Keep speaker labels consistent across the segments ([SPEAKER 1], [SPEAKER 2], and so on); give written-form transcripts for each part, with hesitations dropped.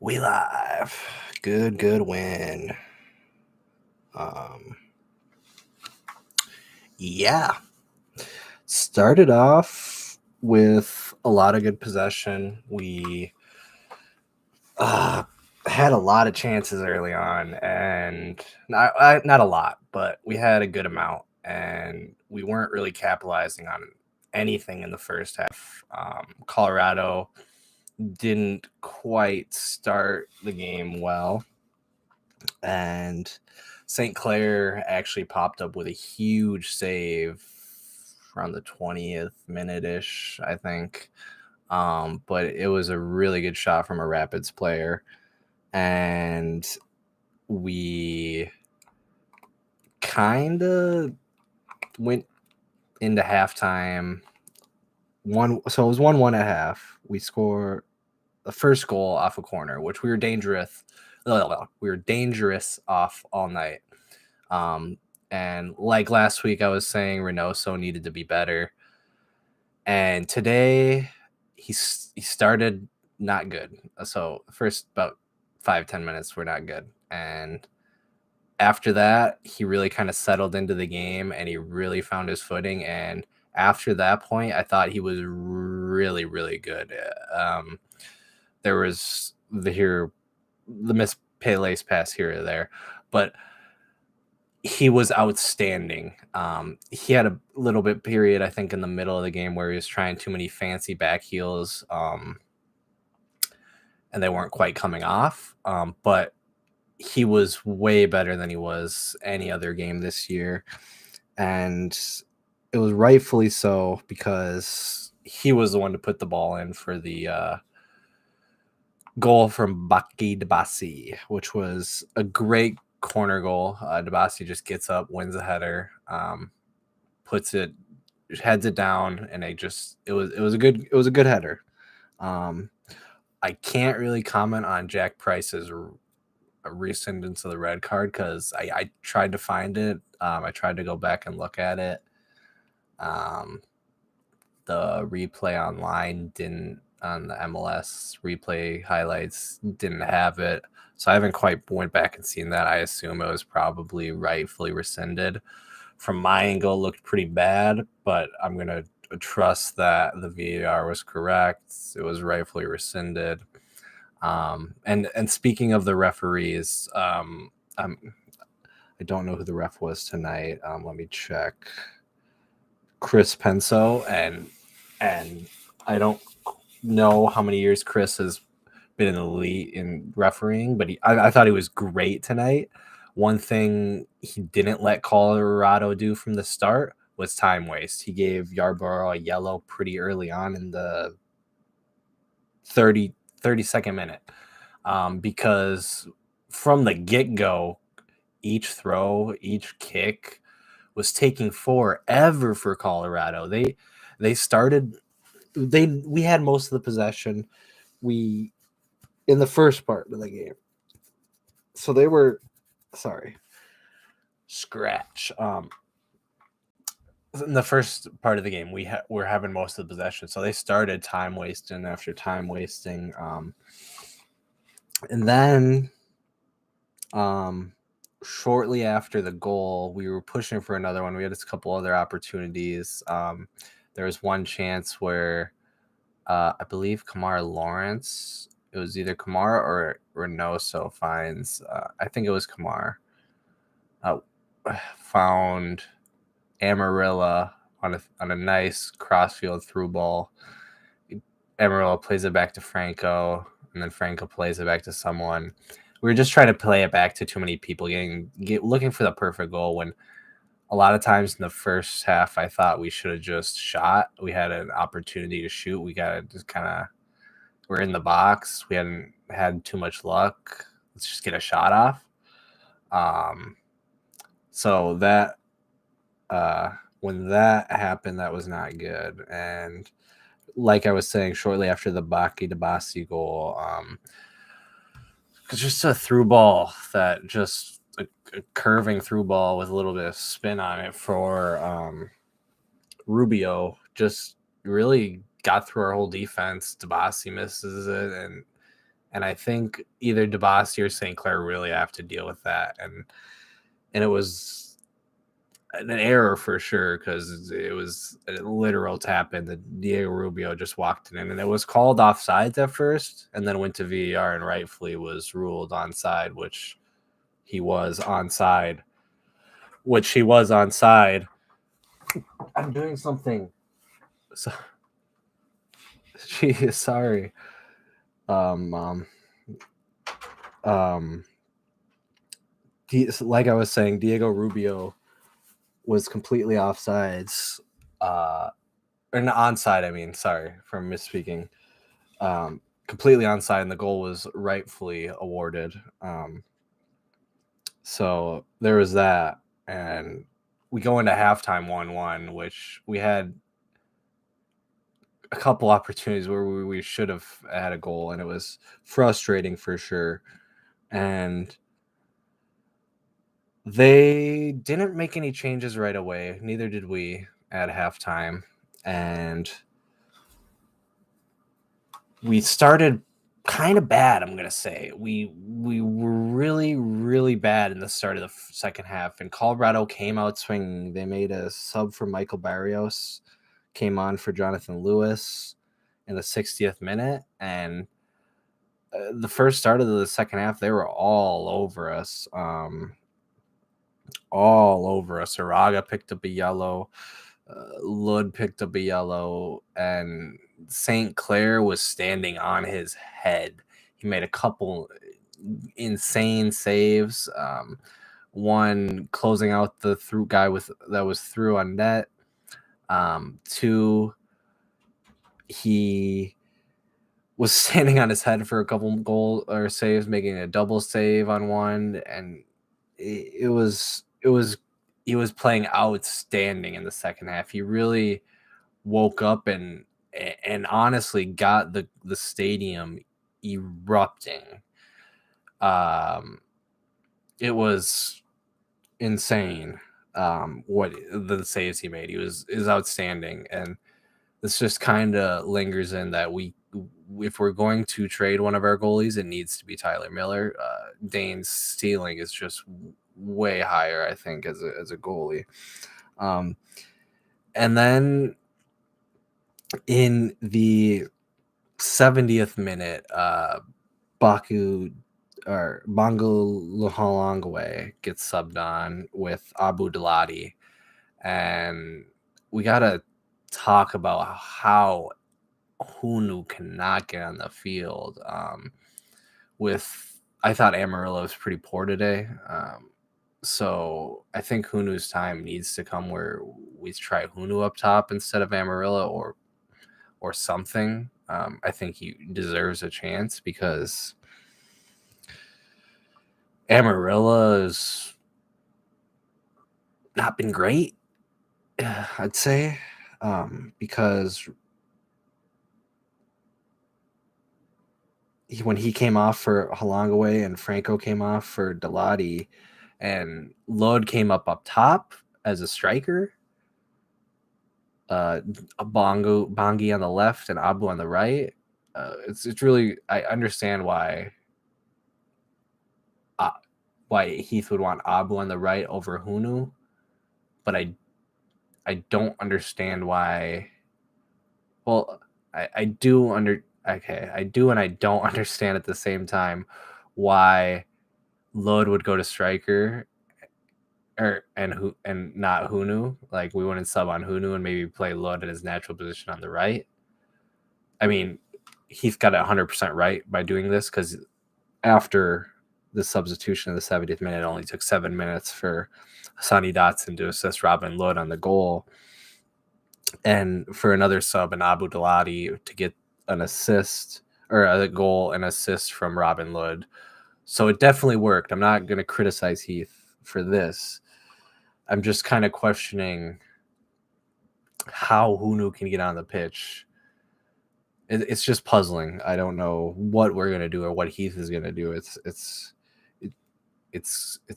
[SPEAKER 1] We live. Good win. Um, yeah. Started off with a lot of good possession. We uh, had a lot of chances early on, and not a lot, but we had a good amount, and we weren't really capitalizing on anything in the first half. Colorado didn't quite start the game well, and St. Clair actually popped up with a huge save around the 20th minute ish, I think. But it was a really good shot from a Rapids player, and we kind of went into halftime. So it was 1-1 at half. We score the first goal off a corner, which we were dangerous. We were dangerous off all night. And like last week, I was saying Reynoso needed to be better. And today, he started not good. So first about 5-10 minutes were not good. And after that, he really kind of settled into the game and he really found his footing. And after that point, I thought he was really, really good. There was the missed Pele's pass here or there, but he was outstanding. He had a little bit period, I think, in the middle of the game where he was trying too many fancy back heels, and they weren't quite coming off. But he was way better than he was any other game this year, and it was rightfully so because he was the one to put the ball in for the goal from Baki Dabasi, which was a great corner goal. Dabasi just gets up, wins a header, heads it down, and it was a good header. I can't really comment on Jack Price's rescindance of the red card because I tried to find it. I tried to go back and look at it. The replay online didn't, on the MLS replay highlights, didn't have it. So I haven't quite went back and seen that. I assume it was probably rightfully rescinded. From my angle, it looked pretty bad, but I'm going to trust that the VAR was correct. It was rightfully rescinded. And speaking of the referees, I don't know who the ref was tonight. Let me check. Chris Penso, and I don't know how many years Chris has been in the league in refereeing, but I thought he was great tonight. One thing he didn't let Colorado do from the start was time waste. He gave Yarborough a yellow pretty early on in the 32nd minute, because from the get-go, each throw, each kick was taking forever for Colorado. We had most of the possession. We in the first part of the game. So they were scratch. In the first part of the game, we're having most of the possession. So they started time wasting after time wasting. And then shortly after the goal, we were pushing for another one. We had a couple other opportunities. There was one chance where I believe Kamara Lawrence, it was either Kamara or Reynoso finds, I think it was Kamara, found Amarilla on a nice crossfield through ball. Amarilla plays it back to Franco, and then Franco plays it back to someone. We were just trying to play it back to too many people, looking for the perfect goal, when a lot of times in the first half, I thought we should have just shot. We had an opportunity to shoot. We got to just we're in the box. We hadn't had too much luck. Let's just get a shot off. So that, when that happened, that was not good. And like I was saying, shortly after the Baki Dabasi goal, it's just a through ball that just a curving through ball with a little bit of spin on it for Rubio, just really got through our whole defense. Dabasi misses it, And I think either DeBossy or St. Clair really have to deal with that. And it was an error for sure, because it was a literal tap in that Diego Rubio just walked it in, and it was called offsides at first and then went to VAR and rightfully was ruled onside, which he was onside. I'm doing something. So, gee, sorry. Like I was saying, Diego Rubio was completely offsides, or not onside. I mean, sorry for misspeaking. Completely onside, and the goal was rightfully awarded. So there was that, and we go into halftime 1-1, which we had a couple opportunities where we should have had a goal, and it was frustrating for sure. And they didn't make any changes right away. Neither did we at halftime. And we started kind of bad, I'm going to say. We were really, really bad in the start of the second half. And Colorado came out swinging. They made a sub for Michael Barrios, came on for Jonathan Lewis in the 60th minute. And the first start of the second half, they were all over us. Araga picked up a yellow. Lud picked up a yellow, and St. Clair was standing on his head. He made a couple insane saves. One closing out the through guy that was through on net. Two, he was standing on his head for a couple goal or saves, making a double save on one, and he was playing outstanding in the second half. He really woke up and honestly got the stadium erupting. It was insane. What the saves he made, is outstanding, and this just kind of lingers in that if we're going to trade one of our goalies, it needs to be Tyler Miller. Dane's ceiling is just way higher, I think, as a goalie. And then in the 70th minute, Bongo Luhalangwe gets subbed on with Abu Dalati, and we gotta talk about how Hunu cannot get on the field. I thought Amarillo was pretty poor today. So I think Hunu's time needs to come where we try Hunu up top instead of Amarillo or something. I think he deserves a chance because Amarillo's not been great, I'd say, because when he came off for Halangaway and Franco came off for Dalati and Lod came up top as a striker, Bongi on the left and Abu on the right, it's really, I understand why Heath would want Abu on the right over Hunu, but I don't understand why. Well, I do and I don't understand at the same time why Lod would go to striker and not Hunu. Like, we wouldn't sub on Hunu and maybe play Lod in his natural position on the right. I mean, Heath got it 100% right by doing this, because after the substitution of the 70th minute, it only took 7 minutes for Sonny Dotson to assist Robin Lod on the goal, and for another sub and Abu Dalati to get an assist, or a goal and assist from Robin Lod. So it definitely worked. I'm not going to criticize Heath for this. I'm just kind of questioning how Hunu can get on the pitch. It's just puzzling. I don't know what we're going to do or what Heath is going to do. It's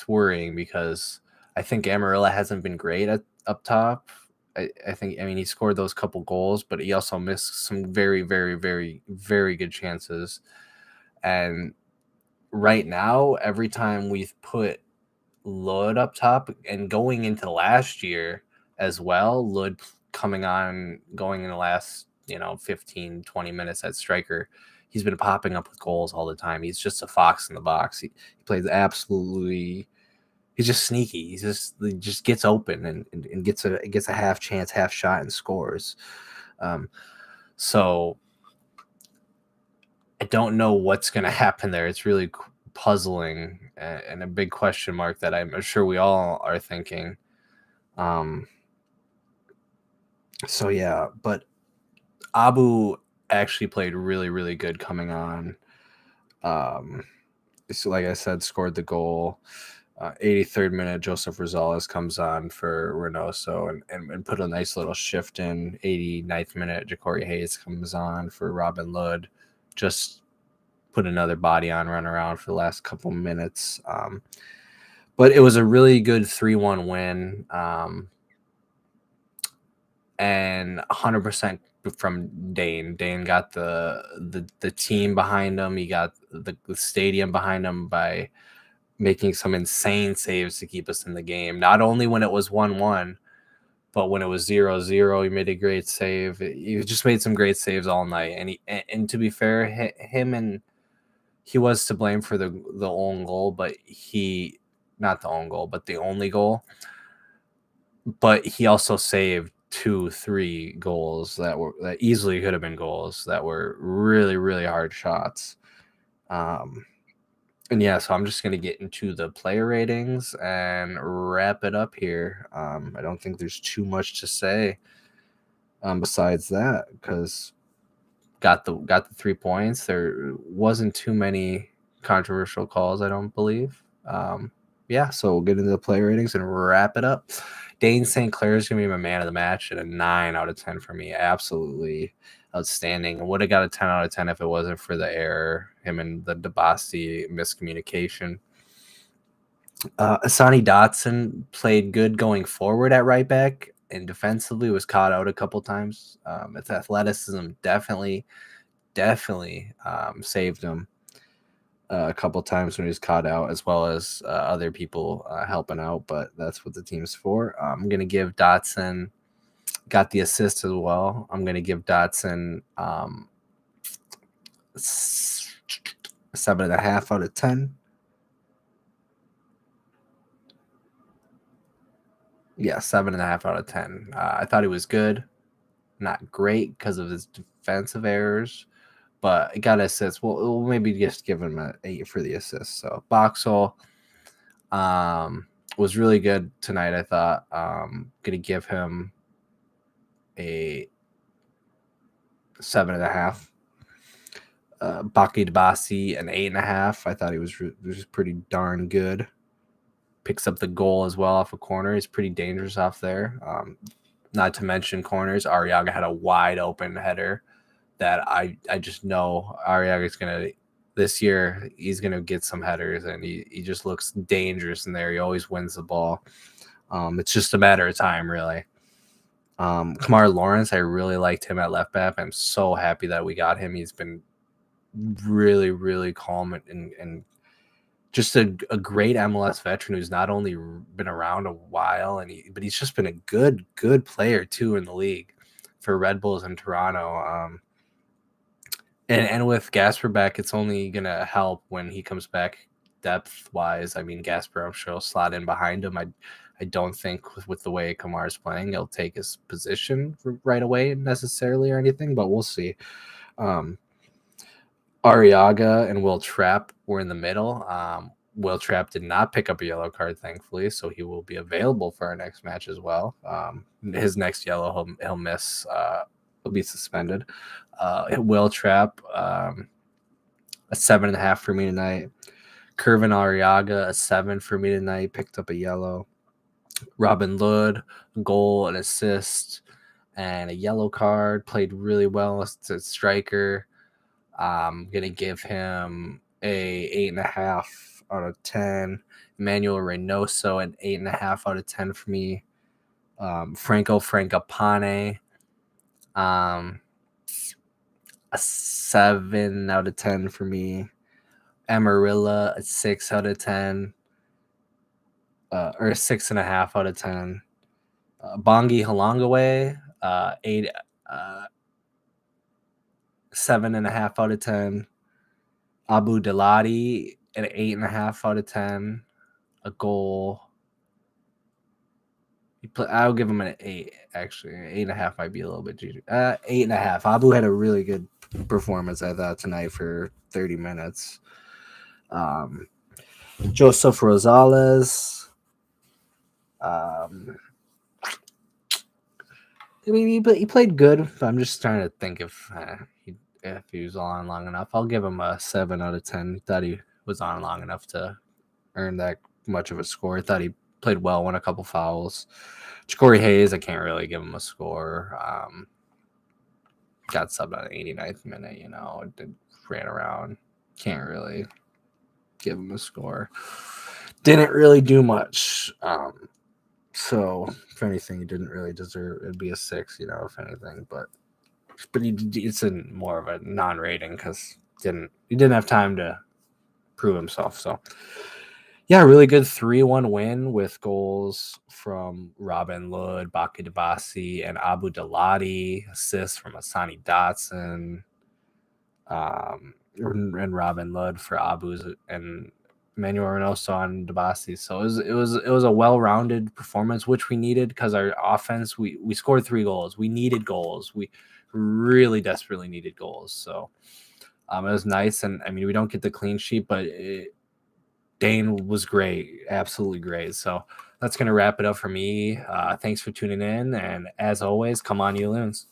[SPEAKER 1] worrying, because I think Amarillo hasn't been great up top. I think, he scored those couple goals, but he also missed some very, very, very, very good chances. And right now, every time we've put Lud up top, and going into last year as well, Lud coming on, going in the last 15, 20 minutes at striker, he's been popping up with goals all the time. He's just a fox in the box. He plays absolutely. He's just sneaky. He just gets open and gets a half chance, half shot, and scores. So I don't know what's going to happen there. It's really puzzling and a big question mark that I'm sure we all are thinking. So yeah, but Abu actually played really, really good coming on. So like I said, scored the goal. 83rd minute, Joseph Rosales comes on for Reynoso and put a nice little shift in. 89th minute, Ja'Cory Hayes comes on for Robin Lud. Just put another body on, run around for the last couple minutes. But it was a really good 3-1 win. And 100% from Dane. Dane got the team behind him. He got the stadium behind him by making some insane saves to keep us in the game. Not only when it was 1-1, but when it was 0-0, he made a great save. He just made some great saves all night. And to be fair, he was to blame for the own goal, but not the own goal, but the only goal. But he also saved 2-3 goals that easily could have been goals that were really, really hard shots. And yeah, so I'm just going to get into the player ratings and wrap it up here. I don't think there's too much to say besides that, because got the 3 points. There wasn't too many controversial calls, I don't believe. Yeah, so we'll get into the player ratings and wrap it up. Dane St. Clair is going to be my man of the match at a 9 out of 10 for me. Absolutely outstanding. I would have got a 10 out of 10 if it wasn't for the error, him and the Dabasti miscommunication. Asani Dotson played good going forward at right back, and defensively was caught out a couple times. Its athleticism definitely saved him a couple times when he was caught out, as well as other people helping out. But that's what the team's for. I'm going to give Dotson, got the assist as well. I'm going to give Dotson 7.5 out of 10. Yeah, 7.5 out of 10. I thought he was good. Not great because of his defensive errors, but it got assist. We'll maybe just give him an 8 for the assist. So Boxall was really good tonight, I thought. Gonna give him a 7.5. Baki Dabasi an 8.5. I thought he was pretty darn good. Picks up the goal as well off a corner. He's pretty dangerous off there. Not to mention corners. Arriaga had a wide open header that I just know Arriaga's gonna this year. He's gonna get some headers, and he just looks dangerous in there. He always wins the ball. It's just a matter of time, really. Kamar Lawrence, I really liked him at left back. I'm so happy that we got him. He's been really, really calm and just a great MLS veteran who's not only been around a while, but he's just been a good player too in the league for Red Bulls in Toronto. And with Gasper back, it's only gonna help when he comes back depth wise. I mean, Gasper, I'm sure, will slot in behind him. I don't think with the way Kamar's playing, he'll take his position right away necessarily or anything, but we'll see. Arriaga and Will Trapp were in the middle. Will Trapp did not pick up a yellow card, thankfully, so he will be available for our next match as well. His next yellow, he'll miss. He'll be suspended. Will Trapp, a 7.5 for me tonight. Kervin Arriaga, a 7 for me tonight. Picked up a yellow. Robin Lud, goal, an assist, and a yellow card. Played really well as a striker. I'm gonna give him a 8.5 out of 10. Emmanuel Reynoso, an 8.5 out of 10 for me. Franco Frankopane, a 7 out of 10 for me. Amarilla a 6 out of 10, or a 6.5 out of 10. Bongi Halongaway, 7.5 out of 10. Abu Dalati, an 8.5 out of 10. A goal. I'll give him an 8. Actually, 8.5 might be a little bit juicy. 8.5. Abu had a really good performance, I thought, tonight for 30 minutes. Joseph Rosales. I mean, he played good. But I'm just trying to think if he was on long enough. I'll give him a 7 out of 10. Thought he was on long enough to earn that much of a score. I thought he played well, won a couple fouls. Corey Hayes, I can't really give him a score. Got subbed on the 89th minute, ran around. Can't really give him a score. Didn't really do much. So if anything, he didn't really deserve. It'd be a 6, if anything. But it's in more of a non-rating because he didn't have time to prove himself. So yeah, really good 3-1 win with goals from Robin Lod, Baki Dabasi, and Abu Dalati. Assists from Asani Dotson, and Robin Lod for Abu's and Manuel Reynoso on Dabasi. So it was a well-rounded performance, which we needed because our offense, we scored 3 goals. We needed goals. We really desperately needed goals. So it was nice. And I mean, we don't get the clean sheet, but Dane was great, absolutely great. So that's going to wrap it up for me. Thanks for tuning in. And as always, come on, you loons.